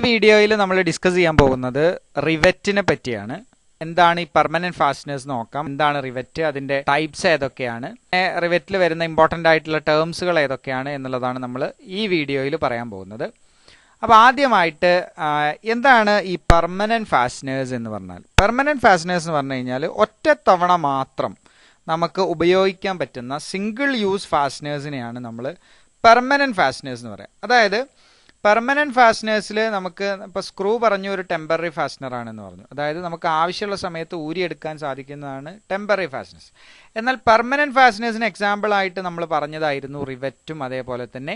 വീഡിയോയിൽ നമ്മൾ ഡിസ്കസ് ചെയ്യാൻ പോകുന്നത് റിവെറ്റിനെ പറ്റിയാണ്. എന്താണ് ഈ പെർമനന്റ് ഫാസ്റ്റനേഴ്സ് നോക്കാം, എന്താണ് റിവെറ്റ്, അതിന്റെ ടൈപ്സ് ഏതൊക്കെയാണ്, റിവെറ്റിൽ വരുന്ന ഇമ്പോർട്ടൻ്റ് ആയിട്ടുള്ള ടേംസുകൾ ഏതൊക്കെയാണ് എന്നുള്ളതാണ് നമ്മൾ ഈ വീഡിയോയിൽ പറയാൻ പോകുന്നത്. അപ്പോൾ ആദ്യമായിട്ട് എന്താണ് ഈ പെർമനന്റ് ഫാസ്റ്റനേഴ്സ് എന്ന് പറഞ്ഞാൽ? പെർമനന്റ് ഫാസ്റ്റനേഴ്സ് എന്ന് പറഞ്ഞു കഴിഞ്ഞാൽ ഒറ്റ തവണ മാത്രം നമുക്ക് ഉപയോഗിക്കാൻ പറ്റുന്ന സിംഗിൾ യൂസ് ഫാസ്റ്റനേഴ്സിനെയാണ് നമ്മൾ പെർമനന്റ് ഫാസ്റ്റനേഴ്സ് എന്ന് പറയാം. അതായത് പെർമനന്റ് ഫാസ്റ്റനേഴ്സിൽ നമുക്ക് ഇപ്പോൾ സ്ക്രൂ പറഞ്ഞു ഒരു ടെമ്പററി ഫാസ്റ്റനർ ആണെന്ന് പറഞ്ഞു, അതായത് നമുക്ക് ആവശ്യമുള്ള സമയത്ത് ഊരിയെടുക്കാൻ സാധിക്കുന്നതാണ് ടെമ്പററി ഫാസ്റ്റനേഴ്സ്. എന്നാൽ പെർമനന്റ് ഫാസ്റ്റനേഴ്സിന് എക്സാമ്പിൾ ആയിട്ട് നമ്മൾ പറഞ്ഞതായിരുന്നു റിവെറ്റും അതേപോലെ തന്നെ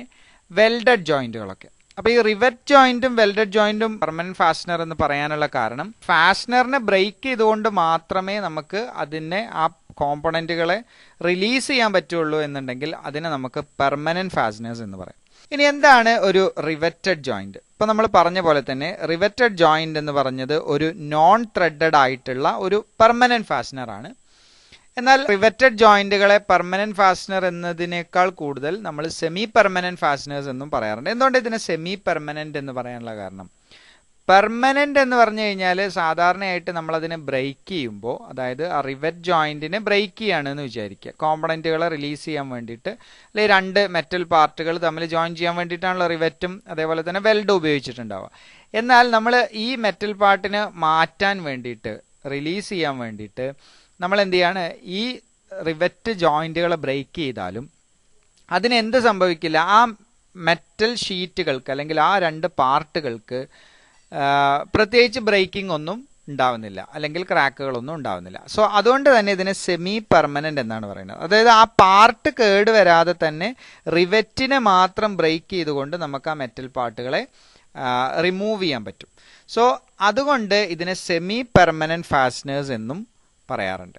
വെൽഡഡ് ജോയിന്റുകളൊക്കെ. അപ്പോൾ ഈ റിവെറ്റ് ജോയിന്റും വെൽഡഡ് ജോയിന്റും പെർമനന്റ് ഫാസ്റ്റനർ എന്ന് പറയാനുള്ള കാരണം ഫാസ്റ്റനറിനെ ബ്രേക്ക് ചെയ്തുകൊണ്ട് മാത്രമേ നമുക്ക് അതിനെ ആ കോമ്പണന്റുകളെ റിലീസ് ചെയ്യാൻ പറ്റുള്ളൂ എന്നുണ്ടെങ്കിൽ അതിനെ നമുക്ക് പെർമനന്റ് ഫാസ്റ്റനേഴ്സ് എന്ന് പറയാം. ഇനി എന്താണ് ഒരു റിവെറ്റഡ് ജോയിന്റ്? ഇപ്പൊ നമ്മൾ പറഞ്ഞ പോലെ തന്നെ റിവെറ്റഡ് ജോയിന്റ് എന്ന് പറഞ്ഞത് ഒരു നോൺ ത്രെഡഡ് ആയിട്ടുള്ള ഒരു പെർമനന്റ് ഫാസ്റ്റനർ ആണ്. എന്നാൽ റിവെറ്റഡ് ജോയിന്റുകളെ പെർമനന്റ് ഫാസ്റ്റനർ എന്നതിനേക്കാൾ കൂടുതൽ നമ്മൾ സെമി പെർമനന്റ് ഫാസ്റ്റനേഴ്സ് എന്നും പറയാറുണ്ട്. എന്തുകൊണ്ട് ഇതിനെ സെമി പെർമനന്റ് എന്ന് പറയാനുള്ള കാരണം, പെർമനന്റ് എന്ന് പറഞ്ഞു കഴിഞ്ഞാൽ സാധാരണയായിട്ട് നമ്മൾ അതിനെ ബ്രേക്ക് ചെയ്യുമ്പോൾ, അതായത് ആ റിവെറ്റ് ജോയിന്റിനെ ബ്രേക്ക് ചെയ്യുകയാണെന്ന് വിചാരിക്കുക, കോമ്പണന്റുകളെ റിലീസ് ചെയ്യാൻ വേണ്ടിയിട്ട്, അല്ലെങ്കിൽ രണ്ട് മെറ്റൽ പാർട്ടുകൾ തമ്മിൽ ജോയിൻ ചെയ്യാൻ വേണ്ടിയിട്ടാണല്ലോ റിവെറ്റും അതേപോലെ തന്നെ വെൽഡും ഉപയോഗിച്ചിട്ടുണ്ടാവുക. എന്നാൽ നമ്മൾ ഈ മെറ്റൽ പാർട്ടിനെ മാറ്റാൻ വേണ്ടിയിട്ട്, റിലീസ് ചെയ്യാൻ വേണ്ടിയിട്ട് നമ്മൾ എന്ത് ചെയ്യാണ്, ഈ റിവെറ്റ് ജോയിന്റുകളെ ബ്രേക്ക് ചെയ്താലും അതിന് എന്ത് സംഭവിക്കില്ല, ആ മെറ്റൽ ഷീറ്റുകൾക്ക് അല്ലെങ്കിൽ ആ രണ്ട് പാർട്ടുകൾക്ക് പ്രത്യേകിച്ച് ബ്രേക്കിംഗ് ഒന്നും ഉണ്ടാവുന്നില്ല, അല്ലെങ്കിൽ ക്രാക്കുകളൊന്നും ഉണ്ടാവുന്നില്ല. സോ അതുകൊണ്ട് തന്നെ ഇതിനെ സെമി പെർമനന്റ് എന്നാണ് പറയുന്നത്. അതായത് ആ പാർട്ട് കേട് വരാതെ തന്നെ റിവെറ്റിനെ മാത്രം ബ്രേക്ക് ചെയ്തുകൊണ്ട് നമുക്ക് ആ മെറ്റൽ പാർട്ടുകളെ റിമൂവ് ചെയ്യാൻ പറ്റും. സോ അതുകൊണ്ട് ഇതിനെ സെമി പെർമനന്റ് ഫാസ്റ്റനേഴ്സ് എന്നും പറയാറുണ്ട്.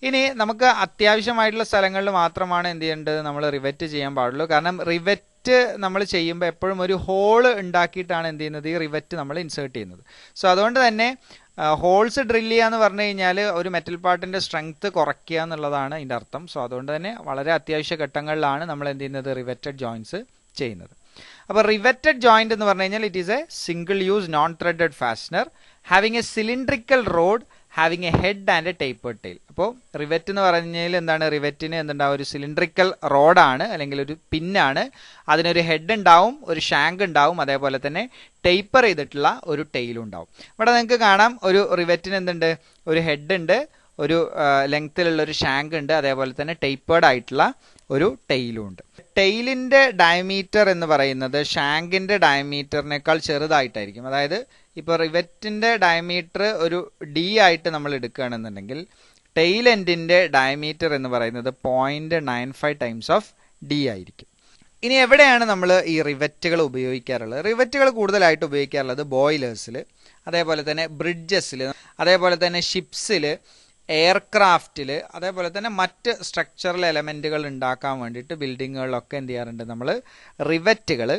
ഇനി നമുക്ക് അത്യാവശ്യമായിട്ടുള്ള സ്ഥലങ്ങളിൽ മാത്രമാണ് എന്ത് ചെയ്യേണ്ടത്, നമ്മൾ റിവെറ്റ് ചെയ്യാൻ പാടുള്ളൂ. കാരണം റിവെറ്റ് നമ്മൾ ചെയ്യുമ്പോൾ എപ്പോഴും ഒരു ഹോള് ഉണ്ടാക്കിയിട്ടാണ് എന്ത് ചെയ്യുന്നത്, ഈ റിവെറ്റ് നമ്മൾ ഇൻസേർട്ട് ചെയ്യുന്നത്. സോ അതുകൊണ്ട് തന്നെ ഹോൾസ് ഡ്രിൽ ചെയ്യുക എന്ന് പറഞ്ഞു കഴിഞ്ഞാൽ ഒരു മെറ്റൽ പാർട്ടിന്റെ സ്ട്രെങ്ത് കുറയ്ക്കുക എന്നുള്ളതാണ് ഇതിൻ്റെ അർത്ഥം. സോ അതുകൊണ്ട് തന്നെ വളരെ അത്യാവശ്യ ഘട്ടങ്ങളിലാണ് നമ്മൾ എന്ത് ചെയ്യുന്നത്, റിവെറ്റഡ് ജോയിന്റ്സ് ചെയ്യുന്നത്. അപ്പോൾ റിവെറ്റഡ് ജോയിന്റ് എന്ന് പറഞ്ഞു കഴിഞ്ഞാൽ it is a single use non threaded fastener having a cylindrical rod having a head and a tapered tail. അപ്പോൾ റിവെറ്റ് എന്ന് പറഞ്ഞാൽ എന്താണ്, റിവെറ്റിന് എന്തുണ്ടാവും, ഒരു സിലിണ്ട്രിക്കൽ റോഡാണ് അല്ലെങ്കിൽ ഒരു പിന്നാണ്, അതിനൊരു ഹെഡ് ഉണ്ടാവും, ഒരു ഷാങ്ക് ഉണ്ടാവും, അതേപോലെ തന്നെ ടേപ്പർ ചെയ്തിട്ടുള്ള ഒരു ടെയിലും ഉണ്ടാവും. ഇവിടെ നിങ്ങൾക്ക് കാണാം ഒരു റിവെറ്റിന് എന്തുണ്ട്, ഒരു ഹെഡ് ഉണ്ട്, ഒരു ലെങ്ത്തിലുള്ള ഒരു ഷാങ്ക് ഉണ്ട്, അതേപോലെ തന്നെ ടേപ്പേർഡ് ആയിട്ടുള്ള ഒരു ടെയിലും ഉണ്ട്. ടെയിലിന്റെ ഡയമീറ്റർ എന്ന് പറയുന്നത് ഷാങ്കിന്റെ ഡയമീറ്ററിനേക്കാൾ ചെറുതായിട്ടായിരിക്കും. അതായത് ഇപ്പോൾ റിവെറ്റിന്റെ ഡയമീറ്റർ ഒരു ഡി ആയിട്ട് നമ്മൾ എടുക്കുകയാണെന്നുണ്ടെങ്കിൽ ടെയിൽ എൻഡിന്റെ ഡയമീറ്റർ എന്ന് പറയുന്നത് 0.95 ടൈംസ് ഓഫ് ഡി ആയിരിക്കും. ഇനി എവിടെയാണ് നമ്മൾ ഈ റിവെറ്റുകൾ ഉപയോഗിക്കാറുള്ളത്? റിവെറ്റുകൾ കൂടുതലായിട്ട് ഉപയോഗിക്കാറുള്ളത് ബോയിലേഴ്സിൽ, അതേപോലെ തന്നെ ബ്രിഡ്ജസിൽ, അതേപോലെ തന്നെ ഷിപ്സിൽ, എയർക്രാഫ്റ്റിൽ, അതേപോലെ തന്നെ മറ്റ് സ്ട്രക്ചറൽ എലമെന്റുകൾ ഉണ്ടാക്കാൻ വേണ്ടിയിട്ട് ബിൽഡിങ്ങുകളിലൊക്കെ എന്ത് ചെയ്യാറുണ്ട്, നമ്മൾ റിവെറ്റുകൾ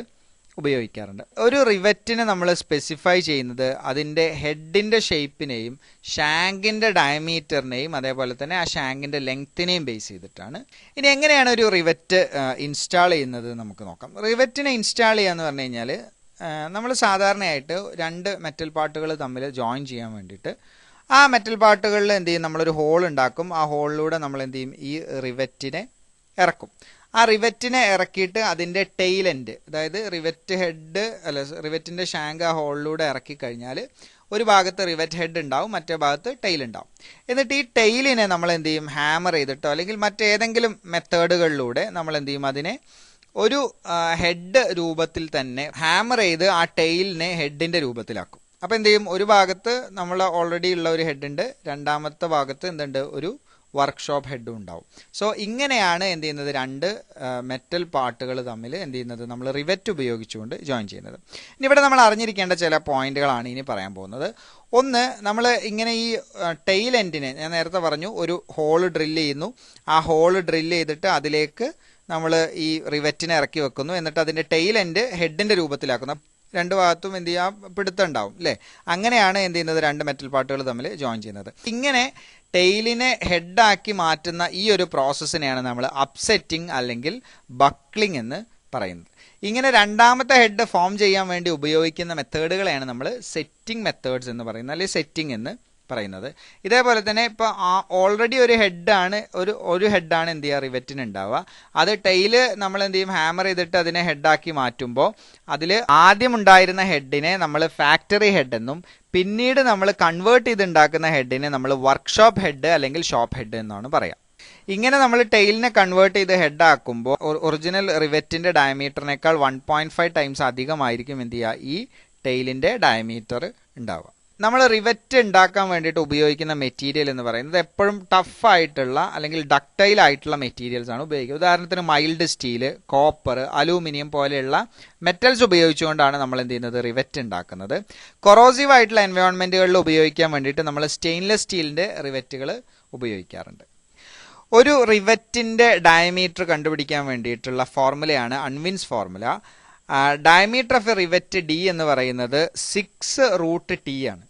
ഉപയോഗിക്കാറുണ്ട്. ഒരു റിവെറ്റിനെ നമ്മൾ സ്പെസിഫൈ ചെയ്യുന്നത് അതിൻ്റെ ഹെഡിൻ്റെ ഷേപ്പിനെയും ഷാങ്കിൻ്റെ ഡയമീറ്ററിനെയും അതേപോലെ തന്നെ ആ ഷാങ്കിൻ്റെ ലെങ്ത്തിനെയും ബേസ് ചെയ്തിട്ടാണ്. ഇനി എങ്ങനെയാണ് ഒരു റിവെറ്റ് ഇൻസ്റ്റാൾ ചെയ്യുന്നത് നമുക്ക് നോക്കാം. റിവെറ്റിനെ ഇൻസ്റ്റാൾ ചെയ്യുക എന്ന് പറഞ്ഞു കഴിഞ്ഞാൽ നമ്മൾ സാധാരണയായിട്ട് രണ്ട് മെറ്റൽ പാർട്ടുകൾ തമ്മിൽ ജോയിൻ ചെയ്യാൻ വേണ്ടിയിട്ട് ആ മെറ്റൽ പാർട്ടുകളിൽ എന്ത് ചെയ്യും, നമ്മളൊരു ഹോൾ ഉണ്ടാക്കും. ആ ഹോളിലൂടെ നമ്മൾ എന്ത് ചെയ്യും, ഈ റിവെറ്റിനെ ഇറക്കും. ആ റിവെറ്റിനെ ഇറക്കിയിട്ട് അതിൻ്റെ ടെയിൽ എൻഡ്, അതായത് റിവെറ്റ് ഹെഡ് അല്ല റിവെറ്റിൻ്റെ ഷാങ്ക് ആ ഹോളിലൂടെ ഇറക്കി കഴിഞ്ഞാൽ ഒരു ഭാഗത്ത് റിവെറ്റ് ഹെഡ് ഉണ്ടാവും, മറ്റേ ഭാഗത്ത് ടെയിൽ ഉണ്ടാവും. എന്നിട്ട് ഈ ടെയിലിനെ നമ്മൾ എന്ത് ചെയ്യും, ഹാമർ ചെയ്തിട്ടോ അല്ലെങ്കിൽ മറ്റേതെങ്കിലും മെത്തേഡുകളിലൂടെ നമ്മൾ എന്ത് ചെയ്യും, അതിനെ ഒരു ഹെഡ് രൂപത്തിൽ തന്നെ ഹാമർ ചെയ്ത് ആ ടെയിലിനെ ഹെഡിൻ്റെ രൂപത്തിലാക്കും. അപ്പോൾ എന്ത് ചെയ്യും, ഒരു ഭാഗത്ത് നമ്മൾ ഓൾറെഡി ഉള്ള ഒരു ഹെഡ് ഉണ്ട്, രണ്ടാമത്തെ ഭാഗത്ത് എന്തുണ്ട്, ഒരു വർക്ക്ഷോപ്പ് ഹെഡും ഉണ്ടാവും. സോ ഇങ്ങനെയാണ് എന്ത് ചെയ്യുന്നത്, രണ്ട് മെറ്റൽ പാർട്ടുകൾ തമ്മിൽ എന്ത് ചെയ്യുന്നത്, നമ്മൾ റിവെറ്റ് ഉപയോഗിച്ചുകൊണ്ട് ജോയിൻ ചെയ്യുന്നത്. ഇനി ഇവിടെ നമ്മൾ അറിഞ്ഞിരിക്കേണ്ട ചില പോയിന്റുകളാണ് ഇനി പറയാൻ പോകുന്നത്. ഒന്ന്, നമ്മൾ ഇങ്ങനെ ഈ ടെയിൽ എൻഡിനെ ഞാൻ നേരത്തെ പറഞ്ഞു ഒരു ഹോള് ഡ്രില്ല് ചെയ്യുന്നു, ആ ഹോള് ഡ്രില്ല് ചെയ്തിട്ട് അതിലേക്ക് നമ്മൾ ഈ റിവെറ്റിനെ ഇറക്കി വെക്കുന്നു, എന്നിട്ട് അതിൻ്റെ ടെയിൽ എൻഡ് ഹെഡിൻ്റെ രൂപത്തിലാക്കുന്നു. രണ്ട് ഭാഗത്തും എന്ത് ചെയ്യാം, പിടുത്തം ഉണ്ടാവും അല്ലേ. അങ്ങനെയാണ് എന്ത് ചെയ്യുന്നത്, രണ്ട് മെറ്റൽ പാർട്ടുകൾ തമ്മിൽ ജോയിൻ ചെയ്യുന്നത്. ഇങ്ങനെ ടെയിലിനെ ഹെഡാക്കി മാറ്റുന്ന ഈ ഒരു പ്രോസസ്സിനെയാണ് നമ്മൾ അപ്സെറ്റിംഗ് അല്ലെങ്കിൽ ബക്ലിംഗ് എന്ന് പറയുന്നത്. ഇങ്ങനെ രണ്ടാമത്തെ ഹെഡ് ഫോം ചെയ്യാൻ വേണ്ടി ഉപയോഗിക്കുന്ന മെത്തേഡുകളെയാണ് നമ്മൾ സെറ്റിംഗ് മെത്തേഡ്സ് എന്ന് പറയുന്നത്, അല്ലെങ്കിൽ സെറ്റിംഗ് എന്ന് പറയുന്നത്. ഇതേപോലെ തന്നെ ഇപ്പോൾ ഓൾറെഡി ഒരു ഹെഡാണ് ഒരു ഹെഡാണ് എന്ത് ചെയ്യുക റിവറ്റിന് ഉണ്ടാവുക. അത് ടെയില് നമ്മൾ എന്ത് ചെയ്യും, ഹാമർ ചെയ്തിട്ട് അതിനെ ഹെഡാക്കി മാറ്റുമ്പോൾ അതിൽ ആദ്യം ഉണ്ടായിരുന്ന ഹെഡിനെ നമ്മൾ ഫാക്ടറി ഹെഡ് എന്നും പിന്നീട് നമ്മൾ കൺവേർട്ട് ചെയ്തുണ്ടാക്കുന്ന ഹെഡിനെ നമ്മൾ വർക്ക്ഷോപ്പ് ഹെഡ് അല്ലെങ്കിൽ ഷോപ്പ് ഹെഡ് എന്നാണ് പറയാം. ഇങ്ങനെ നമ്മൾ ടെയിലിനെ കൺവേർട്ട് ചെയ്ത് ഹെഡ് ആക്കുമ്പോൾ ഒറിജിനൽ റിവറ്റിന്റെ ഡയമീറ്ററിനേക്കാൾ 1.5 ടൈംസ് അധികമായിരിക്കും എന്ത് ചെയ്യുക ഈ ടെയിലിന്റെ ഡയമീറ്റർ ഉണ്ടാവുക. നമ്മൾ റിവറ്റ് ഉണ്ടാക്കാൻ വേണ്ടിയിട്ട് ഉപയോഗിക്കുന്ന മെറ്റീരിയൽ എന്ന് പറയുന്നത് എപ്പോഴും ടഫ് ആയിട്ടുള്ള അല്ലെങ്കിൽ ഡക്ടൈൽ ആയിട്ടുള്ള മെറ്റീരിയൽസ് ആണ് ഉപയോഗിക്കുക. ഉദാഹരണത്തിന് മൈൽഡ് സ്റ്റീൽ, കോപ്പർ, അലൂമിനിയം പോലെയുള്ള മെറ്റൽസ് ഉപയോഗിച്ചുകൊണ്ടാണ് നമ്മൾ എന്ത് ചെയ്യുന്നത് റിവറ്റ് ഉണ്ടാക്കുന്നത്. കൊറോസീവ് ആയിട്ടുള്ള എൻവയോൺമെന്റുകളിൽ ഉപയോഗിക്കാൻ വേണ്ടിയിട്ട് നമ്മൾ സ്റ്റെയിൻലെസ് സ്റ്റീലിന്റെ റിവറ്റുകൾ ഉപയോഗിക്കാറുണ്ട്. ഒരു റിവറ്റിന്റെ ഡയമീറ്റർ കണ്ടുപിടിക്കാൻ വേണ്ടിയിട്ടുള്ള ഫോർമുലയാണ് Unwin's formula. Diameter of a rivet D എന്ന് പറയുന്നത് 6√T ആണ്.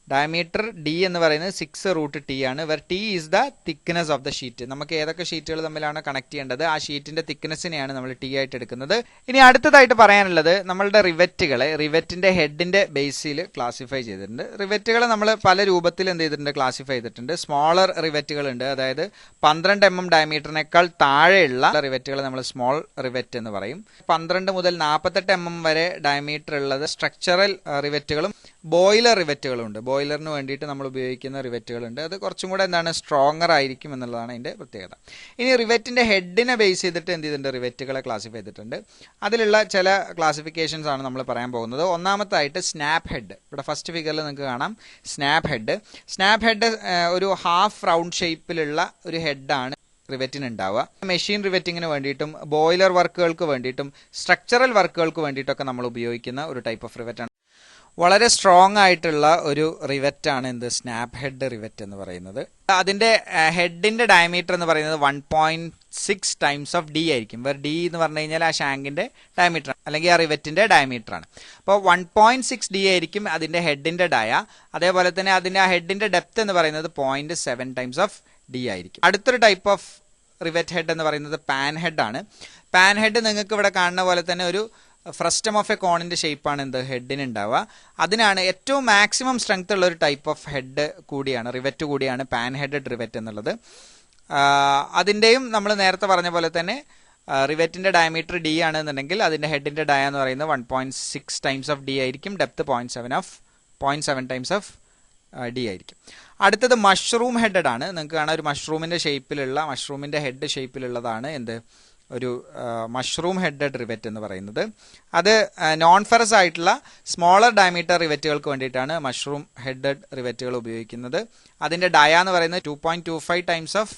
ഡയമീറ്റർ ഡി എന്ന് പറയുന്നത് 6√T ആണ്. Where T is the thickness of the sheet. നമുക്ക് ഏതൊക്കെ ഷീറ്റുകൾ തമ്മിലാണ് കണക്ട് ചെയ്യേണ്ടത് ആ ഷീറ്റിന്റെ തിക്നെസ്സിനെയാണ് നമ്മൾ ടി ആയിട്ട് എടുക്കുന്നത്. ഇനി അടുത്തതായിട്ട് പറയാനുള്ളത് നമ്മളുടെ റിവറ്റിന്റെ ഹെഡിന്റെ ബേസിൽ ക്ലാസിഫൈ ചെയ്തിട്ടുണ്ട്. റിവറ്റുകളെ നമ്മൾ പല രൂപത്തിൽ എന്ത് ചെയ്തിട്ടുണ്ട്, ക്ലാസിഫൈ ചെയ്തിട്ടുണ്ട്. സ്മോളർ റിവറ്റുകൾ ഉണ്ട്, അതായത് 12 mm ഡയമീറ്ററിനേക്കാൾ താഴെയുള്ള റിവറ്റുകൾ നമ്മൾ സ്മോൾ റിവറ്റ് എന്ന് പറയും. 12 മുതൽ 48 mm വരെ ഡയമീറ്റർ ഉള്ളത് സ്ട്രക്ചറൽ റിവറ്റുകളും ബോയിലർ റിവറ്റുകളും ഉണ്ട്. ബോയിലറിന് വേണ്ടിയിട്ട് നമ്മൾ ഉപയോഗിക്കുന്ന റിവറ്റുകളുണ്ട്. അത് കുറച്ചും കൂടെ എന്താണ് സ്ട്രോങ്ങർ ആയിരിക്കും എന്നുള്ളതാണ് അതിൻ്റെ പ്രത്യേകത. ഇനി റിവറ്റിന്റെ ഹെഡിനെ ബേസ് ചെയ്തിട്ട് എന്ത് ചെയ്തിട്ടുണ്ട്, റിവറ്റുകളെ ക്ലാസിഫൈ ചെയ്തിട്ടുണ്ട്. അതിലുള്ള ചില ക്ലാസിഫിക്കേഷൻസ് ആണ് നമ്മൾ പറയാൻ പോകുന്നത്. ഒന്നാമത്തായിട്ട് സ്നാപ്പ് ഹെഡ്. ഇവിടെ ഫസ്റ്റ് ഫിഗറിൽ നിങ്ങൾക്ക് കാണാം സ്നാപ്പ് ഹെഡ്. സ്നാപ്പ് ഹെഡ് ഒരു ഹാഫ് റൗണ്ട് ഷേപ്പിലുള്ള ഒരു ഹെഡാണ് റിവറ്റിന് ഉണ്ടാവുക. മെഷീൻ റിവറ്റിങ്ങിന് വേണ്ടിയിട്ടും ബോയിലർ വർക്കുകൾക്ക് വേണ്ടിയിട്ടും സ്ട്രക്ചറൽ വർക്കുകൾക്ക് വേണ്ടിയിട്ടൊക്കെ നമ്മൾ ഉപയോഗിക്കുന്ന ഒരു ടൈപ്പ് ഓഫ് റിവറ്റാണ്. വളരെ സ്ട്രോങ് ആയിട്ടുള്ള ഒരു റിവറ്റ് ആണ് എന്ത് സ്നാപ്പ് ഹെഡ് റിവറ്റ് എന്ന് പറയുന്നത്. അതിന്റെ ഹെഡിന്റെ ഡയമീറ്റർ എന്ന് പറയുന്നത് 1.6 ടൈംസ് ഓഫ് ഡി ആയിരിക്കും. വേർ ഡി എന്ന് പറഞ്ഞു കഴിഞ്ഞാൽ ആ ഷാങ്കിന്റെ ഡയമീറ്റർ അല്ലെങ്കിൽ ആ റിവറ്റിന്റെ ഡയമീറ്റർ ആണ്. അപ്പോൾ 1.6 ഡി ആയിരിക്കും അതിന്റെ ഹെഡിന്റെ ഡയ. അതേപോലെ തന്നെ അതിന്റെ ആ ഹെഡിന്റെ ഡെപ്ത് എന്ന് പറയുന്നത് 0.7 ടൈംസ് ഓഫ് ഡി ആയിരിക്കും. അടുത്തൊരു ടൈപ്പ് ഓഫ് റിവറ്റ് ഹെഡ് എന്ന് പറയുന്നത് പാൻ ഹെഡ് ആണ്. പാൻ ഹെഡ് നിങ്ങൾക്ക് ഇവിടെ കാണുന്ന പോലെ തന്നെ ഒരു ഫ്രസ്റ്റം ഓഫ് എ കോണിന്റെ ഷേപ്പാണ് എന്ത് ഹെഡിന് ഉണ്ടാവുക. അതിനാണ് ഏറ്റവും മാക്സിമം സ്ട്രെങ്ത് ഉള്ള ഒരു ടൈപ്പ് ഓഫ് ഹെഡ് കൂടിയാണ്, റിവറ്റ് കൂടിയാണ് പാൻ ഹെഡഡ് റിവറ്റ് എന്നുള്ളത്. അതിൻ്റെയും നമ്മൾ നേരത്തെ പറഞ്ഞ പോലെ തന്നെ റിവറ്റിന്റെ ഡയമീറ്റർ ഡി ആണെന്നുണ്ടെങ്കിൽ അതിന്റെ ഹെഡിന്റെ ഡയ എന്ന് പറയുന്നത് 1.6 ടൈംസ് ഓഫ് ഡി ആയിരിക്കും. ഡെപ്ത് 0.7 ടൈംസ് ഓഫ് ഡി ആയിരിക്കും. അടുത്തത് മഷ്റൂം ഹെഡഡ് ആണ്. നിങ്ങൾക്ക് കാണാം ഒരു മഷ്റൂമിന്റെ ഹെഡ് ഷേപ്പിലുള്ളതാണ് എന്ത് ഒരു മഷ്റൂം ഹെഡഡ് റിവറ്റ് എന്ന് പറയുന്നത്. അത് നോൺ ഫെറസ് ആയിട്ടുള്ള സ്മോളർ ഡയമീറ്റർ റിവറ്റുകൾക്ക് വേണ്ടിയിട്ടാണ് മഷ്റൂം ഹെഡഡ് റിവറ്റുകൾ ഉപയോഗിക്കുന്നത്. അതിന്റെ ഡയ എന്ന് പറയുന്നത് 2.25 ടൈംസ് ഓഫ്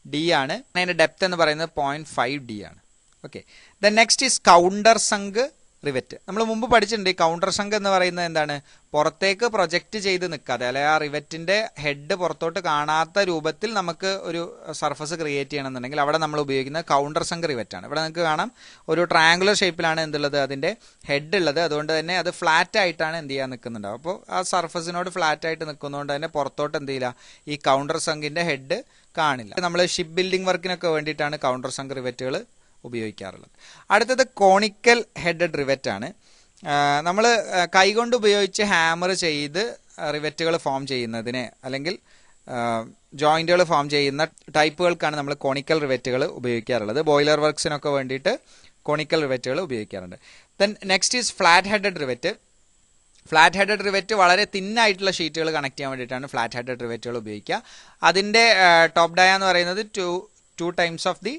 ഡി ആണ്. അതിന്റെ ഡെപ്ത് എന്ന് പറയുന്നത് 0.5 ഡി ആണ്. Okay, then next is counter sunk rivet. നമ്മൾ മുമ്പ് പഠിച്ചിട്ടുണ്ട്. ഈ കൗണ്ടർ സങ്ക് എന്ന് പറയുന്നത് എന്താണ്, പുറത്തേക്ക് പ്രൊജക്റ്റ് ചെയ്ത് നിൽക്കാതെ അല്ലെ ആ റിവറ്റിന്റെ ഹെഡ് പുറത്തോട്ട് കാണാത്ത രൂപത്തിൽ നമുക്ക് ഒരു സർഫസ് ക്രിയേറ്റ് ചെയ്യണമെന്നുണ്ടെങ്കിൽ അവിടെ നമ്മൾ ഉപയോഗിക്കുന്ന കൗണ്ടർ സങ്ക് റിവറ്റ് ആണ്. ഇവിടെ നിങ്ങൾക്ക് കാണാം ഒരു ട്രയാങ്കുലർ ഷേപ്പിലാണ് എന്തുള്ളത് അതിന്റെ ഹെഡ് ഉള്ളത്. അതുകൊണ്ട് തന്നെ അത് ഫ്ലാറ്റ് ആയിട്ടാണ് എന്ത് ചെയ്യാൻ നിൽക്കുന്നുണ്ടാവും. അപ്പോൾ ആ സർഫസിനോട് ഫ്ലാറ്റ് ആയിട്ട് നിൽക്കുന്നതുകൊണ്ട് തന്നെ പുറത്തോട്ട് എന്ത് ചെയ്യില്ല, ഈ കൗണ്ടർ സങ്കിന്റെ ഹെഡ് കാണില്ല. നമ്മൾ ഷിപ്പ് ബിൽഡിംഗ് വർക്കിനൊക്കെ വേണ്ടിയിട്ടാണ് കൗണ്ടർ സങ്ക് റിവറ്റുകൾ ഉപയോഗിക്കാറുള്ളത്. അടുത്തത് കോണിക്കൽ ഹെഡഡ് റിവറ്റ് ആണ്. നമ്മൾ കൈകൊണ്ട് ഉപയോഗിച്ച് ഹാമർ ചെയ്ത് റിവറ്റുകൾ ഫോം ചെയ്യുന്നതിന് അല്ലെങ്കിൽ ജോയിന്റുകൾ ഫോം ചെയ്യുന്ന ടൈപ്പുകൾക്കാണ് നമ്മൾ കോണിക്കൽ റിവറ്റുകൾ ഉപയോഗിക്കാറുള്ളത്. ബോയിലർ വർക്ക്സിനൊക്കെ വേണ്ടിയിട്ട് കോണിക്കൽ റിവറ്റുകൾ ഉപയോഗിക്കാറുണ്ട്. Then next is flat headed rivet. Flat headed rivet വളരെ തിന്നായിട്ടുള്ള ഷീറ്റുകൾ കണക്ട് ചെയ്യാൻ വേണ്ടിയിട്ടാണ് ഫ്ലാറ്റ് ഹെഡഡ് റിവറ്റുകൾ ഉപയോഗിക്കുക. അതിന്റെ ടോപ്പ് ഡയ എന്ന് പറയുന്നത് 2 times of the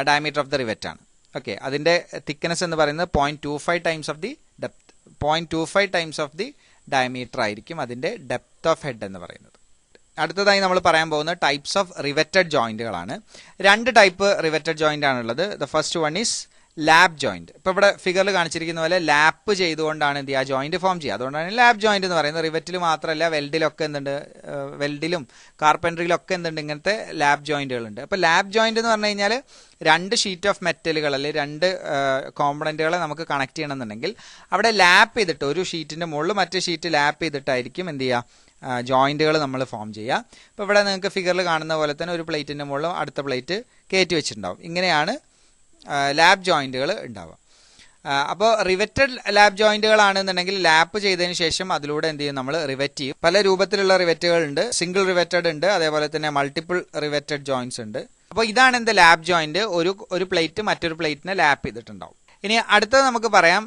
diameter of the rivet ആണ്. ഓക്കെ, അതിന്റെ തിക്നെസ് എന്ന് പറയുന്നത് 0.25 times of the depth 0.25 times of the diameter ആയിരിക്കും അതിന്റെ ഡെപ്ത് ഓഫ് ഹെഡ് എന്ന് പറയുന്നത്. അടുത്തതായി നമ്മൾ പറയാൻ പോകുന്ന ടൈപ്സ് ഓഫ് റിവറ്റഡ് ജോയിന്റുകളാണ്. 2 ടൈപ്പ് റിവറ്റഡ് ജോയിന്റ് ആണുള്ളത്. The first one is lap joint. ഇപ്പൊ ഇവിടെ ഫിഗറിൽ കാണിച്ചിരിക്കുന്ന പോലെ ലാപ്പ് ചെയ്തുകൊണ്ടാണ് എന്ത് ചെയ്യുക ജോയിന്റ് ഫോം ചെയ്യുക. അതുകൊണ്ടാണ് ലാപ്പ് ജോയിന്റ് എന്ന് പറയുന്നത്. റിവറ്റിൽ മാത്രമല്ല വെൽഡിലൊക്കെ എന്തുണ്ട്, വെൽഡിലും കാർപ്പൻട്രിയിലും ഒക്കെ എന്തുണ്ട് ഇങ്ങനത്തെ ലാപ്പ് ജോയിന്റുകളുണ്ട്. അപ്പൊ ലാപ്പ് ജോയിന്റ് എന്ന് പറഞ്ഞു കഴിഞ്ഞാൽ 2 ഷീറ്റ് ഓഫ് മെറ്റലുകൾ അല്ലെങ്കിൽ 2 കോമ്പണന്റുകളെ നമുക്ക് കണക്ട് ചെയ്യണമെന്നുണ്ടെങ്കിൽ അവിടെ ലാപ്പ് ചെയ്തിട്ട് ഒരു ഷീറ്റിന്റെ മുകളിൽ മറ്റേ ഷീറ്റ് ലാപ്പ് ചെയ്തിട്ടായിരിക്കും എന്ത് ചെയ്യുക ജോയിന്റുകൾ നമ്മൾ ഫോം ചെയ്യുക. അപ്പോൾ ഇവിടെ നിങ്ങൾക്ക് ഫിഗറിൽ കാണുന്ന പോലെ തന്നെ ഒരു പ്ലേറ്റിന്റെ മുകളിൽ അടുത്ത പ്ലേറ്റ് കയറ്റി വെച്ചിട്ടുണ്ടാവും. ഇങ്ങനെയാണ് ലാപ്പ് ജോയിൻറ്റുകൾ ഉണ്ടാവുക. അപ്പോൾ റിവറ്റഡ് ലാപ്പ് ജോയിൻറ്റുകളാണെന്നുണ്ടെങ്കിൽ ലാപ്പ് ചെയ്തതിന് ശേഷം അതിലൂടെ എന്ത് ചെയ്യും, നമ്മൾ റിവറ്റ് ചെയ്യും. പല രൂപത്തിലുള്ള റിവറ്റുകൾ ഉണ്ട്. സിംഗിൾ റിവറ്റഡ് ഉണ്ട്, അതേപോലെ തന്നെ മൾട്ടിപ്പിൾ റിവറ്റഡ് ജോയിൻറ്റ്സ് ഉണ്ട്. അപ്പോൾ ഇതാണ് എന്ത് ലാപ്പ് ജോയിൻറ്റ്. ഒരു പ്ലേറ്റ് മറ്റൊരു പ്ലേറ്റിനെ ലാപ്പ് ചെയ്തിട്ടുണ്ടാവും. ഇനി അടുത്തത് നമുക്ക് പറയാം,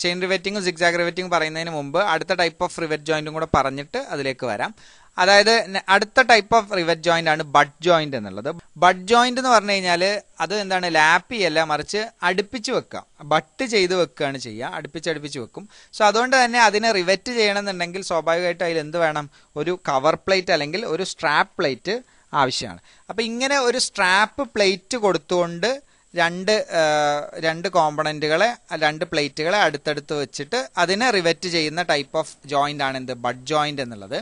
ചെയിൻ റിവറ്റിങ്ങും സിഗ്സാഗ് റിവറ്റിങ്ങും പറയുന്നതിന് മുമ്പ് അടുത്ത ടൈപ്പ് ഓഫ് റിവറ്റ് ജോയിൻറ്റും കൂടെ പറഞ്ഞിട്ട് അതിലേക്ക് വരാം. അതായത് അടുത്ത ടൈപ്പ് ഓഫ് റിവറ്റ് ജോയിന്റ് ആണ് ബട്ട് ജോയിന്റ് എന്നുള്ളത്. ബട്ട് ജോയിന്റ് എന്ന് പറഞ്ഞു കഴിഞ്ഞാൽ അത് എന്താണ്, ലാപ്പ് ചെയ്യല്ല, മറിച്ച് അടുപ്പിച്ച് വെക്കുക, ബട്ട് ചെയ്ത് വെക്കുകയാണ് ചെയ്യുക, അടുപ്പിച്ച് വെക്കും. സോ അതുകൊണ്ട് തന്നെ അതിനെ റിവറ്റ് ചെയ്യണമെന്നുണ്ടെങ്കിൽ സ്വാഭാവികമായിട്ടും അതിൽ എന്ത് വേണം, ഒരു കവർ പ്ലേറ്റ് അല്ലെങ്കിൽ ഒരു സ്ട്രാപ്പ് പ്ലേറ്റ് ആവശ്യമാണ്. അപ്പം ഇങ്ങനെ ഒരു സ്ട്രാപ്പ് പ്ലേറ്റ് കൊടുത്തുകൊണ്ട് രണ്ട് കോമ്പണന്റുകളെ, രണ്ട് പ്ലേറ്റുകളെ അടുത്തടുത്ത് വെച്ചിട്ട് അതിനെ റിവറ്റ് ചെയ്യുന്ന ടൈപ്പ് ഓഫ് ജോയിന്റ് ആണ് എന്ത്, ബട്ട് ജോയിന്റ് എന്നുള്ളത്.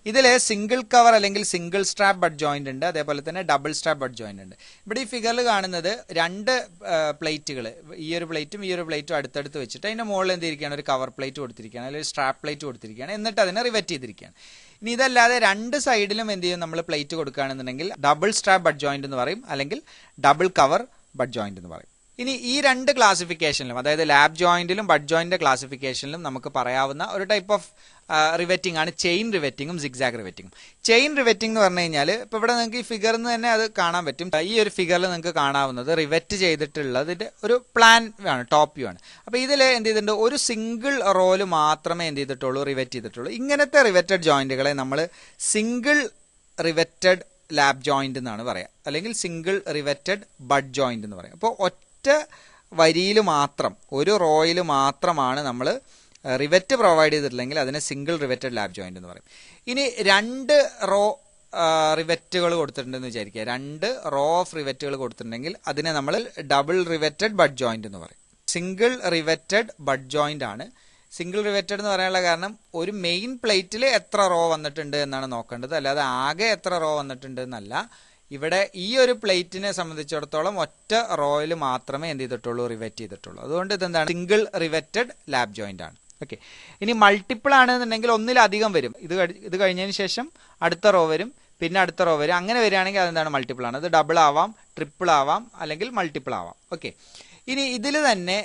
ഇതിൽ സിംഗിൾ കവർ അല്ലെങ്കിൽ സിംഗിൾ സ്ട്രാപ്പ് ബട്ട് ജോയിന്റ് ഉണ്ട്, അതേപോലെ തന്നെ ഡബിൾ സ്ട്രാപ്പ് ബട്ട് ജോയിന്റ് ഉണ്ട്. ഇവിടെ ഈ ഫിഗറിൽ കാണുന്നത് രണ്ട് പ്ലേറ്റുകൾ, ഈ ഒരു പ്ലേറ്റും അടുത്തടുത്ത് വെച്ചിട്ട് അതിന്റെ മുകളിൽ എന്തിരിക്കുകയാണ്, ഒരു കവർ പ്ലേറ്റ് കൊടുത്തിരിക്കുകയാണ്, അല്ലെങ്കിൽ സ്ട്രാപ്പ് പ്ലേറ്റ് കൊടുത്തിരിക്കുകയാണ്, എന്നിട്ട് അതിനെ റിവറ്റ് ചെയ്തിരിക്കുകയാണ്. ഇനി ഇതല്ലാതെ രണ്ട് സൈഡിലും എന്ത് ചെയ്യും, നമ്മൾ പ്ലേറ്റ് കൊടുക്കുകയാണെന്നുണ്ടെങ്കിൽ ഡബിൾ സ്ട്രാപ്പ് ബട്ട് ജോയിന്റ് എന്ന് പറയും, അല്ലെങ്കിൽ ഡബിൾ കവർ ബട്ട് ജോയിന്റ് എന്ന് പറയും. ഇനി ഈ രണ്ട് ക്ലാസിഫിക്കേഷനിലും, അതായത് ലാപ്പ് ജോയിന്റിലും ബട്ട് ജോയിന്റ് ക്ലാസിഫിക്കേഷനിലും നമുക്ക് പറയാവുന്ന ഒരു ടൈപ്പ് ഓഫ് റിവറ്റിംഗ് ആണ് ചെയിൻ റിവറ്റിങ്ങും സിഗ്സാഗ് റിവറ്റിങ്ങും. ചെയിൻ റിവറ്റിംഗ് എന്ന് പറഞ്ഞു കഴിഞ്ഞാൽ ഇപ്പോൾ ഇവിടെ നിങ്ങൾക്ക് ഈ ഫിഗറിൽ നിന്ന് തന്നെ അത് കാണാൻ പറ്റും. ഈ ഒരു ഫിഗറിൽ നിങ്ങൾക്ക് കാണാവുന്നത് റിവറ്റ് ചെയ്തിട്ടുള്ളതിന്റെ ഒരു പ്ലാൻ ആണ്, ടോപ്പ് വ്യൂ ആണ്. അപ്പോൾ ഇതിൽ എന്ത് ചെയ്തിട്ടുണ്ട്, ഒരു സിംഗിൾ റോല് മാത്രമേ എന്ത് ചെയ്തിട്ടുള്ളൂ, റിവറ്റ് ചെയ്തിട്ടുള്ളൂ. ഇങ്ങനത്തെ റിവറ്റഡ് ജോയിന്റുകളെ നമ്മൾ സിംഗിൾ റിവറ്റഡ് ലാപ്പ് ജോയിന്റ് എന്നാണ് പറയുക, അല്ലെങ്കിൽ സിംഗിൾ റിവറ്റഡ് ബട്ട് ജോയിന്റ് എന്ന് പറയും. അപ്പോൾ ഒറ്റ വരിയിൽ മാത്രം, ഒരു റോയിൽ മാത്രമാണ് നമ്മൾ റിവറ്റ് പ്രൊവൈഡ് ചെയ്തിട്ടില്ലെങ്കിൽ അതിനെ സിംഗിൾ റിവറ്റഡ് ലാപ്പ് ജോയിന്റ് എന്ന് പറയും. ഇനി രണ്ട് റോ റിവറ്റുകൾ കൊടുത്തിട്ടുണ്ടെന്ന് വിചാരിക്കുക, രണ്ട് റോ ഓഫ് റിവറ്റുകൾ കൊടുത്തിട്ടുണ്ടെങ്കിൽ അതിനെ നമ്മൾ ഡബിൾ റിവറ്റഡ് ബട്ട് ജോയിന്റ് എന്ന് പറയും. സിംഗിൾ റിവറ്റഡ് ബട്ട് ജോയിന്റ് ആണ്. സിംഗിൾ റിവറ്റഡ് എന്ന് പറയാനുള്ള കാരണം ഒരു മെയിൻ പ്ലേറ്റിൽ എത്ര റോ വന്നിട്ടുണ്ട് എന്നാണ് നോക്കേണ്ടത്, അല്ലാതെ ആകെ എത്ര റോ വന്നിട്ടുണ്ട് എന്നല്ല. ഇവിടെ ഈ ഒരു പ്ലേറ്റിനെ സംബന്ധിച്ചിടത്തോളം ഒറ്റ റോയിൽ മാത്രമേ എന്ത് ചെയ്തിട്ടുള്ളൂ, റിവറ്റ് ചെയ്തിട്ടുള്ളൂ. അതുകൊണ്ട് ഇതെന്താണ്, സിംഗിൾ റിവറ്റഡ് ലാപ്പ് ജോയിന്റ് ആണ്. ഓക്കെ. ഇനി മൾട്ടിപ്പിൾ ആണെന്നുണ്ടെങ്കിൽ ഒന്നിലധികം വരും. ഇത് കഴിഞ്ഞതിന് ശേഷം അടുത്ത റോ വരും, പിന്നെ അടുത്ത റോ വരും. അങ്ങനെ വരികയാണെങ്കിൽ അതെന്താണ്, മൾട്ടിപ്പിൾ ആണ്. അത് ഡബിൾ ആവാം, ട്രിപ്പിൾ ആവാം, അല്ലെങ്കിൽ മൾട്ടിപ്പിൾ ആവാം. ഓക്കെ. ഇനി ഇതിൽ തന്നെ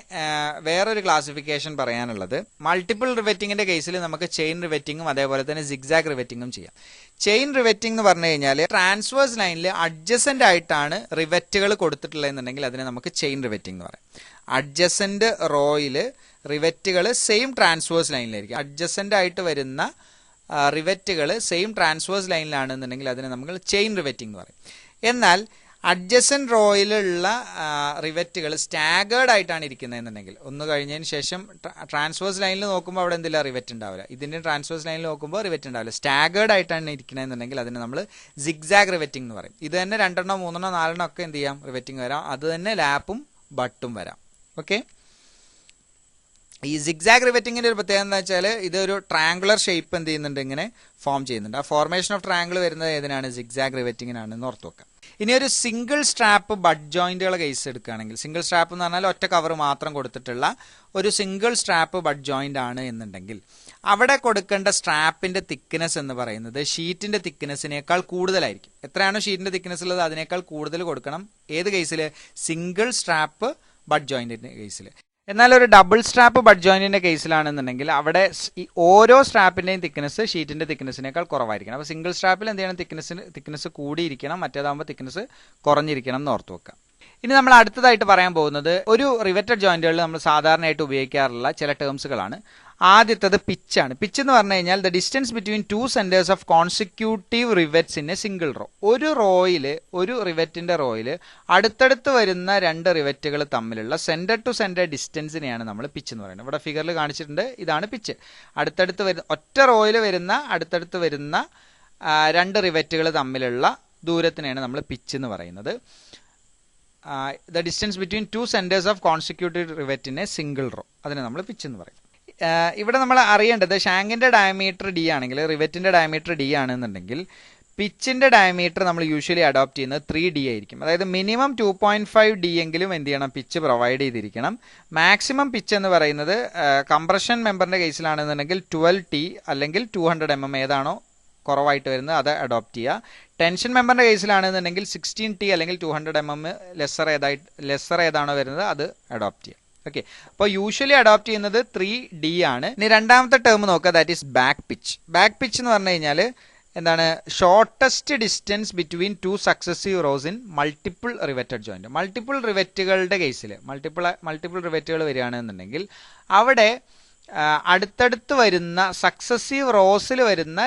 വേറൊരു ക്ലാസിഫിക്കേഷൻ പറയാനുള്ളത്, മൾട്ടിപ്പിൾ റിവറ്റിങ്ങിന്റെ കേസിൽ നമുക്ക് ചെയിൻ റിവറ്റിങ്ങും അതേപോലെ തന്നെ സിഗ്സാഗ് റിവറ്റിങ്ങും ചെയ്യാം. ചെയിൻ റിവറ്റിംഗ് എന്ന് പറഞ്ഞു കഴിഞ്ഞാൽ ട്രാൻസ്വേഴ്സ് ലൈനിൽ അഡ്ജസന്റ് ആയിട്ടാണ് റിവറ്റുകൾ കൊടുത്തിട്ടുള്ളതെന്നുണ്ടെങ്കിൽ അതിനെ നമുക്ക് ചെയിൻ റിവറ്റിംഗ് എന്ന് പറയാം. അഡ്ജസന്റ് റോയിൽ റിവറ്റുകൾ സെയിം ട്രാൻസ്വേഴ്സ് ലൈനിലായിരിക്കും. അഡ്ജസന്റ് ആയിട്ട് വരുന്ന റിവറ്റുകൾ സെയിം ട്രാൻസ്വേഴ്സ് ലൈനിലാണെന്നുണ്ടെങ്കിൽ അതിനെ നമ്മൾ ചെയിൻ റിവറ്റിംഗ് എന്ന് പറയും. എന്നാൽ അഡ്ജസന്റ് റോയിലുള്ള റിവറ്റുകൾ സ്റ്റാഗേർഡ് ആയിട്ടാണ് ഇരിക്കുന്നതെന്നുണ്ടെങ്കിൽ, ഒന്ന് കഴിഞ്ഞതിന് ശേഷം ട്രാൻസ്വേഴ്സ് ലൈനിൽ നോക്കുമ്പോൾ അവിടെ എന്തില്ല, റിവറ്റ് ഉണ്ടാവില്ല. ഇതിന്റെ ട്രാൻസ്വേഴ്സ് ലൈനിൽ നോക്കുമ്പോൾ റിവറ്റ് ഉണ്ടാവില്ല. സ്റ്റാഗേർഡ് ആയിട്ടാണ് ഇരിക്കുന്നതെന്നുണ്ടെങ്കിൽ അതിന് നമ്മൾ സിഗ്സാഗ് റിവറ്റിംഗ് എന്ന് പറയും. ഇത് തന്നെ 2 3 4 ഒക്കെ എന്ത് ചെയ്യാം, റിവറ്റിംഗ് വരാം. അത് തന്നെ ലാപ്പും ബട്ടും വരാം. ഓക്കെ. ഈ സിഗ്സാഗ് റിവറ്റിങ്ങിന്റെ ഒരു പ്രത്യേകത എന്താ വെച്ചാൽ ഇതൊരു ട്രയാങ്കുലർ ഷേപ്പ് എന്ത് ചെയ്യുന്നുണ്ട്, ഇങ്ങനെ ഫോം ചെയ്യുന്നുണ്ട്. ആ ഫോർമേഷൻ ഓഫ് ട്രയാങ്കിൾ വരുന്നത് ഏതിനാണ്, സിഗ്സാഗ് റിവറ്റിങ്ങിനാണെന്ന് ഓർത്ത് വെക്കാം. ഇനി ഒരു സിംഗിൾ സ്ട്രാപ്പ് ബട്ട് ജോയിന്റുകളെ കേസ് എടുക്കുകയാണെങ്കിൽ, സിംഗിൾ സ്ട്രാപ്പ് എന്ന് പറഞ്ഞാൽ ഒറ്റ കവർ മാത്രം കൊടുത്തിട്ടുള്ള ഒരു സിംഗിൾ സ്ട്രാപ്പ് ബട്ട് ജോയിന്റ് ആണ് എന്നുണ്ടെങ്കിൽ അവിടെ കൊടുക്കേണ്ട സ്ട്രാപ്പിന്റെ തിക്നെസ് എന്ന് പറയുന്നത് ഷീറ്റിന്റെ തിക്നെസ്സിനേക്കാൾ കൂടുതലായിരിക്കും. എത്രയാണോ ഷീറ്റിന്റെ തിക്നെസ് ഉള്ളത് അതിനേക്കാൾ കൂടുതൽ കൊടുക്കണം. ഏത് കേസിൽ, സിംഗിൾ സ്ട്രാപ്പ് ബട്ട് ജോയിന്റിന്റെ കേസിൽ. എന്നാൽ ഒരു ഡബിൾ സ്ട്രാപ്പ് ബട്ട് ജോയിന്റിന്റെ കേസിലാണെന്നുണ്ടെങ്കിൽ അവിടെ ഓരോ സ്ട്രാപ്പിന്റെയും തിക്നെസ് ഷീറ്റിന്റെ തിക്നെസ്സിനേക്കാൾ കുറവായിരിക്കണം. അപ്പോൾ സിംഗിൾ സ്ട്രാപ്പിൽ എന്ത് ചെയ്യണം, തിക്നെസ് കൂടിയിരിക്കണം, മറ്റേതാകുമ്പോൾ തിക്നെസ് കുറഞ്ഞിരിക്കണം എന്ന് ഓർത്ത് വെക്കാം. ഇനി നമ്മൾ അടുത്തതായിട്ട് പറയാൻ പോകുന്നത് ഒരു റിവറ്റഡ് ജോയിന്റുകളിൽ നമ്മൾ സാധാരണയായിട്ട് ഉപയോഗിക്കാറുള്ള ചില ടേംസുകളാണ്. ആദ്യത്തത് പിച്ചാണ്. പിച്ച് എന്ന് പറഞ്ഞു കഴിഞ്ഞാൽ the distance between 2 centres of consecutive rivets in A single raw. ഒരു റിവറ്റിന്റെ റോയിൽ അടുത്തടുത്ത് വരുന്ന 2 റിവറ്റുകൾ തമ്മിലുള്ള സെന്റർ ടു സെന്റർ ഡിസ്റ്റൻസിനെയാണ് നമ്മൾ പിച്ച് എന്ന് പറയുന്നത്. ഇവിടെ ഫിഗറിൽ കാണിച്ചിട്ടുണ്ട്, ഇതാണ് പിച്ച്. ഒറ്റ റോയിൽ അടുത്തടുത്ത് വരുന്ന 2 റിവറ്റുകൾ തമ്മിലുള്ള ദൂരത്തിനെയാണ് നമ്മൾ പിച്ച് എന്ന് പറയുന്നത്. The distance between 2 centres of consecutive rivet in A single raw, അതിനെ നമ്മൾ പിച്ച് എന്ന് പറയും. ഇവിടെ നമ്മൾ അറിയേണ്ടത് ഷാങ്കിന്റെ ഡയമീറ്റർ ഡി ആണെങ്കിൽ, റിവറ്റിന്റെ ഡയമീറ്റർ ഡി ആണെന്നുണ്ടെങ്കിൽ പിച്ചിന്റെ ഡയമീറ്റർ നമ്മൾ യൂഷ്വലി അഡോപ്റ്റ് ചെയ്യുന്നത് 3D ആയിരിക്കും. അതായത് മിനിമം 2.5 D എങ്കിലും എന്ത് ചെയ്യണം, പിച്ച് പ്രൊവൈഡ് ചെയ്തിരിക്കണം. മാക്സിമം പിച്ച് എന്ന് പറയുന്നത് കംപ്രഷൻ മെമ്പറിന്റെ കേസിലാണെന്നുണ്ടെങ്കിൽ 12T അല്ലെങ്കിൽ 200 mm ഏതാണോ കുറവായിട്ട് വരുന്നത് അത് അഡോപ്റ്റ് ചെയ്യുക. ടെൻഷൻ മെമ്പറിന്റെ കേസിലാണെന്നുണ്ടെങ്കിൽ 16T അല്ലെങ്കിൽ 200 mm ലെസ്സർ ഏതാണോ വരുന്നത് അത് അഡോപ്റ്റ് ചെയ്യാം. ഓക്കെ, അപ്പോൾ യൂഷ്വലി അഡോപ്റ്റ് ചെയ്യുന്നത് 3D ആണ്. ഇനി രണ്ടാമത്തെ ടേം നോക്കുക, that is back pitch. Back pitch എന്ന് പറഞ്ഞു കഴിഞ്ഞാൽ എന്താണ്? Shortest distance between 2 successive rows in multiple riveted joint. Multiple റിവറ്റുകളുടെ കേസിൽ മൾട്ടിപ്പിൾ റിവറ്റുകൾ വരികയാണെന്നുണ്ടെങ്കിൽ അവിടെ അടുത്തടുത്ത് വരുന്ന സക്സസീവ് റോസിൽ വരുന്ന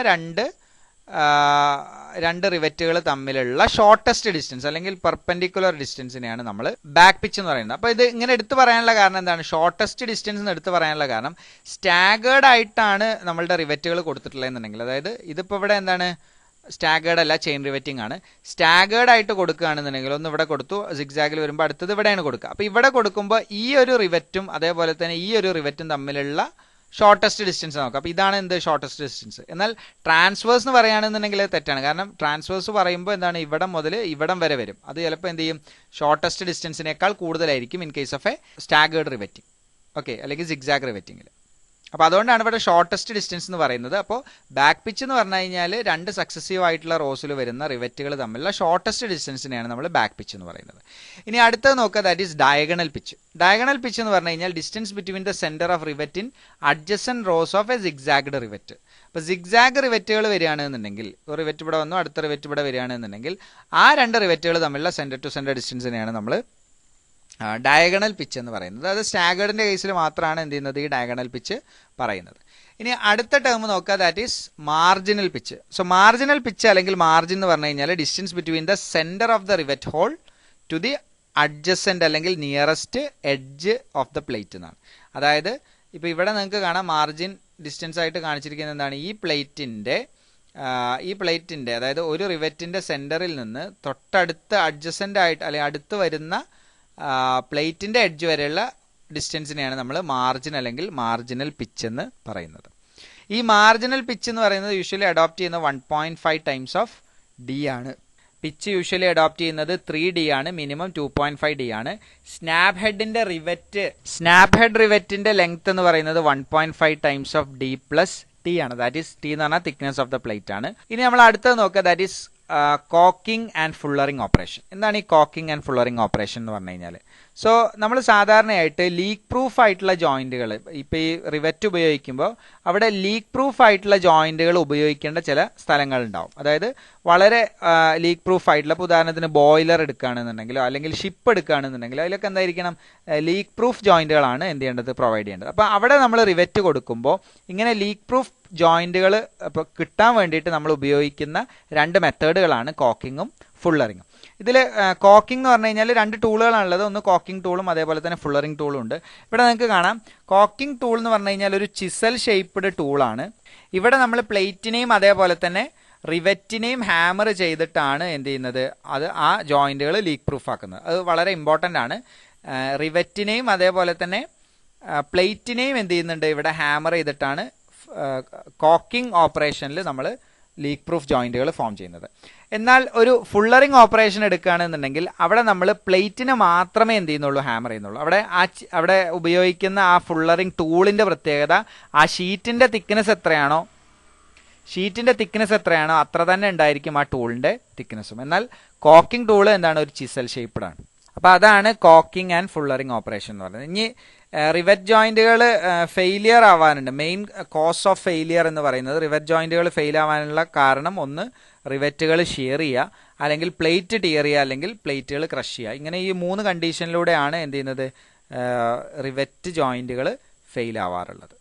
രണ്ട് റിവറ്റുകൾ തമ്മിലുള്ള ഷോർട്ടസ്റ്റ് ഡിസ്റ്റൻസ് അല്ലെങ്കിൽ പെർപെൻഡിക്കുലർ ഡിസ്റ്റൻസിനെയാണ് നമ്മൾ ബാക്ക് പിച്ച് എന്ന് പറയുന്നത്. അപ്പോൾ ഇത് ഇങ്ങനെ എടുത്തു പറയാനുള്ള കാരണം എന്താണ്? ഷോർട്ടസ്റ്റ് ഡിസ്റ്റൻസ് എന്ന് എടുത്തു പറയാനുള്ള കാരണം സ്റ്റാഗേർഡ് ആയിട്ടാണ് നമ്മളുടെ റിവറ്റുകൾ കൊടുത്തിട്ടുള്ളതെന്നുണ്ടെങ്കിൽ, അതായത് ഇതിപ്പോൾ ഇവിടെ എന്താണ്? സ്റ്റാഗേർഡ് അല്ല, ചെയിൻ റിവറ്റിംഗ് ആണ്. സ്റ്റാഗേർഡ് ആയിട്ട് കൊടുക്കുകയാണെന്നുണ്ടെങ്കിൽ ഒന്ന് ഇവിടെ കൊടുത്തു, സിഗ്സാഗിൽ വരുമ്പോൾ അടുത്തത് ഇവിടെയാണ് കൊടുക്കുക. അപ്പോൾ ഇവിടെ കൊടുക്കുമ്പോൾ ഈ ഒരു റിവറ്റും അതേപോലെ തന്നെ ഈ ഒരു റിവറ്റും തമ്മിലുള്ള ഷോർട്ടസ്റ്റ് ഡിസ്റ്റൻസ് നോക്കാം. അപ്പോൾ ഇതാണ് എന്ത്? Shortest distance. എന്നാൽ ട്രാൻസ്വേഴ്സ് എന്ന് പറയുകയാണെന്നുണ്ടെങ്കിൽ തെറ്റാണ്. കാരണം ട്രാൻസ്വേഴ്സ് പറയുമ്പോൾ എന്താണ്? ഇവിടം മുതൽ ഇവിടം വരെ വരും. അത് ചിലപ്പോൾ എന്ത് ചെയ്യും? ഷോർട്ടസ്റ്റ് ഡിസ്റ്റൻസിനേക്കാൾ കൂടുതലായിരിക്കും in case of A staggered riveting, okay, അല്ലെങ്കിൽ സിഗ്സാഗ് റിവറ്റിംഗിൽ. അപ്പോൾ അതുകൊണ്ടാണ് ഇവിടെ ഷോർട്ടസ്റ്റ് ഡിസ്റ്റൻസ് എന്ന് പറയുന്നത്. അപ്പോൾ ബാക്ക് പിച്ച് എന്ന് പറഞ്ഞു കഴിഞ്ഞാൽ രണ്ട് സക്സസീവ് ആയിട്ടുള്ള റോസിൽ വരുന്ന റിവറ്റുകൾ തമ്മിലുള്ള ഷോർട്ടസ്റ്റ് ഡിസ്റ്റൻസിനെയാണ് നമ്മൾ ബാക്ക് പിച്ച് എന്ന് പറയുന്നത്. ഇനി അടുത്തത് നോക്കുക, that is diagonal pitch. Diagonal pitch എന്ന് പറഞ്ഞു കഴിഞ്ഞാൽ distance between the centre of rivet in adjacent rows of a zigzagged rivet. അപ്പോൾ സിഗ്സാഗ് റിവറ്റുകൾ വരികയാണെന്നുണ്ടെങ്കിൽ, ഒരു റിവറ്റ് ഇവിടെ വന്നു, അടുത്ത റിവറ്റ് ഇവിടെ വരികയാണെന്നുണ്ടെങ്കിൽ ആ രണ്ട് റിവറ്റുകൾ തമ്മിലുള്ള സെന്റർ ടു സെന്റർ ഡിസ്റ്റൻസിനെയാണ് നമ്മൾ ഡയഗണൽ പിച്ച് എന്ന് പറയുന്നത്. അത് സ്റ്റാഗേർഡിന്റെ കേസിൽ മാത്രമാണ് എന്ത് ചെയ്യുന്നത്? ഈ ഡയഗണൽ പിച്ച് പറയുന്നത്. ഇനി അടുത്ത ടേം നോക്കുക, that is marginal pitch. So marginal pitch അല്ലെങ്കിൽ മാർജിൻ എന്ന് പറഞ്ഞു കഴിഞ്ഞാൽ distance between the centre of the rivet hole to the adjacent അല്ലെങ്കിൽ nearest edge of the plate എന്നാണ്. അതായത് ഇപ്പോൾ ഇവിടെ നിങ്ങൾക്ക് കാണാം മാർജിൻ ഡിസ്റ്റൻസ് ആയിട്ട് കാണിച്ചിരിക്കുന്നത് എന്താണ്? ഈ പ്ലേറ്റിന്റെ അതായത് ഒരു റിവറ്റിന്റെ സെന്ററിൽ നിന്ന് തൊട്ടടുത്ത് അഡ്ജസന്റ് ആയിട്ട് അല്ലെങ്കിൽ അടുത്ത് വരുന്ന പ്ലേറ്റിന്റെ എഡ്ജ് വരെയുള്ള ഡിസ്റ്റൻസിനെയാണ് നമ്മൾ മാർജിൻ അല്ലെങ്കിൽ മാർജിനൽ പിച്ച് എന്ന് പറയുന്നത്. ഈ മാർജിനൽ പിച്ച് എന്ന് പറയുന്നത് യൂഷ്വലി അഡോപ്റ്റ് ചെയ്യുന്ന 1.5 ടൈംസ് ഓഫ് ഡി ആണ്. പിച്ച് യൂഷ്വലി അഡോപ്റ്റ് ചെയ്യുന്നത് 3D ആണ്, മിനിമം 2.5D ആണ്. സ്നാപ്പ് ഹെഡ് റിവറ്റിന്റെ ലെങ്ത് എന്ന് പറയുന്നത് 1.5 times of D plus T ആണ്. ദാറ്റ് ഈസ് ടി എന്ന് പറഞ്ഞാൽ തിക്നെസ് ഓഫ് ദ പ്ലേറ്റ് ആണ്. ഇനി നമ്മൾ അടുത്തത് നോക്കുക, that is cocking and fullering operation. എന്താണ് ഈ കോക്കിംഗ് ആൻഡ് ഫുള്ളറിംഗ് ഓപ്പറേഷൻ എന്ന് പറഞ്ഞു കഴിഞ്ഞാൽ? സോ നമ്മൾ സാധാരണയായിട്ട് ലീക്ക് പ്രൂഫ് ആയിട്ടുള്ള ജോയിന്റുകൾ, ഇപ്പോൾ ഈ റിവറ്റ് ഉപയോഗിക്കുമ്പോൾ അവിടെ ലീക്ക് പ്രൂഫ് ആയിട്ടുള്ള ജോയിന്റുകൾ ഉപയോഗിക്കേണ്ട ചില സ്ഥലങ്ങളുണ്ടാവും. അതായത് വളരെ ലീക്ക് പ്രൂഫ് ആയിട്ടുള്ള, ഇപ്പോൾ ഉദാഹരണത്തിന് ബോയിലർ എടുക്കുകയാണെന്നുണ്ടെങ്കിലോ അല്ലെങ്കിൽ ഷിപ്പ് എടുക്കുകയാണെന്നുണ്ടെങ്കിലോ അതിലൊക്കെ എന്തായിരിക്കണം? ലീക്ക് പ്രൂഫ് ജോയിന്റുകളാണ് എന്ത് ചെയ്യേണ്ടത്? പ്രൊവൈഡ് ചെയ്യേണ്ടത്. അപ്പോൾ അവിടെ നമ്മൾ റിവറ്റ് കൊടുക്കുമ്പോൾ ഇങ്ങനെ ലീക്ക് പ്രൂഫ് ജോയിന്റുകൾ ഇപ്പോൾ കിട്ടാൻ വേണ്ടിയിട്ട് നമ്മൾ ഉപയോഗിക്കുന്ന രണ്ട് മെത്തേഡുകളാണ് കോക്കിങ്ങും ഫുള്ളറിങ്ങും. ഇതിൽ കോക്കിംഗ് എന്ന് പറഞ്ഞു കഴിഞ്ഞാൽ രണ്ട് ടൂളുകളാണുള്ളത്. ഒന്ന് കോക്കിംഗ് ടൂളും അതേപോലെ തന്നെ ഫുള്ളറിംഗ് ടൂളും ഉണ്ട്. ഇവിടെ നിങ്ങൾക്ക് കാണാം കോക്കിംഗ് ടൂൾ എന്ന് പറഞ്ഞു കഴിഞ്ഞാൽ ഒരു ചിസൽ ഷേപ്പ്ഡ് ടൂളാണ്. ഇവിടെ നമ്മൾ പ്ലേറ്റിനെയും അതേപോലെ തന്നെ റിവറ്റിനെയും ഹാമർ ചെയ്തിട്ടാണ് എന്ത് ചെയ്യുന്നത്? അത് ആ ജോയിന്റുകൾ ലീക്ക് പ്രൂഫ് ആക്കുന്നത്. അത് വളരെ ഇമ്പോർട്ടൻ്റ് ആണ്. റിവറ്റിനെയും അതേപോലെ തന്നെ പ്ലേറ്റിനെയും എന്ത് ചെയ്യുന്നുണ്ട്? ഇവിടെ ഹാമർ ചെയ്തിട്ടാണ് കോക്കിംഗ് ഓപ്പറേഷനിൽ നമ്മൾ ലീക്ക് പ്രൂഫ് ജോയിന്റുകൾ ഫോം ചെയ്യുന്നത്. എന്നാൽ ഒരു ഫുള്ളറിംഗ് ഓപ്പറേഷൻ എടുക്കുകയാണെന്നുണ്ടെങ്കിൽ അവിടെ നമ്മൾ പ്ലേറ്റിന് മാത്രമേ എന്ത് ചെയ്യുന്നുള്ളൂ? ഹാമർ ചെയ്യുന്നുള്ളൂ. അവിടെ ഉപയോഗിക്കുന്ന ആ ഫുള്ളറിംഗ് ടൂളിന്റെ പ്രത്യേകത ആ ഷീറ്റിന്റെ തിക്നെസ് എത്രയാണോ അത്ര തന്നെ ഉണ്ടായിരിക്കും ആ ടൂളിന്റെ തിക്നെസ്സും. എന്നാൽ കോക്കിംഗ് ടൂൾ എന്താണ്? ഒരു ചിസൽ ഷേപ്പ്ഡ് ആണ്. അപ്പോൾ അതാണ് കോക്കിംഗ് ആൻഡ് ഫുള്ളറിംഗ് ഓപ്പറേഷൻ എന്ന് പറയുന്നത്. ഇനി റിവറ്റ് ജോയിന്റുകൾ ഫെയിലിയർ ആവാനുണ്ട്. മെയിൻ കോസ് ഓഫ് ഫെയിലിയർ എന്ന് പറയുന്നത് റിവറ്റ് ജോയിന്റുകൾ ഫെയിൽ ആവാനുള്ള കാരണം ഒന്ന് റിവറ്റുകൾ ഷിയർ ചെയ്യുക, അല്ലെങ്കിൽ പ്ലേറ്റ് ടിയർ ചെയ്യുക, അല്ലെങ്കിൽ പ്ലേറ്റുകൾ ക്രഷ് ചെയ്യുക. ഇങ്ങനെ ഈ 3 കണ്ടീഷനിലൂടെയാണ് എന്ത് ചെയ്യുന്നത്? റിവറ്റ് ജോയിന്റുകൾ ഫെയിൽ ആവാറുള്ളത്.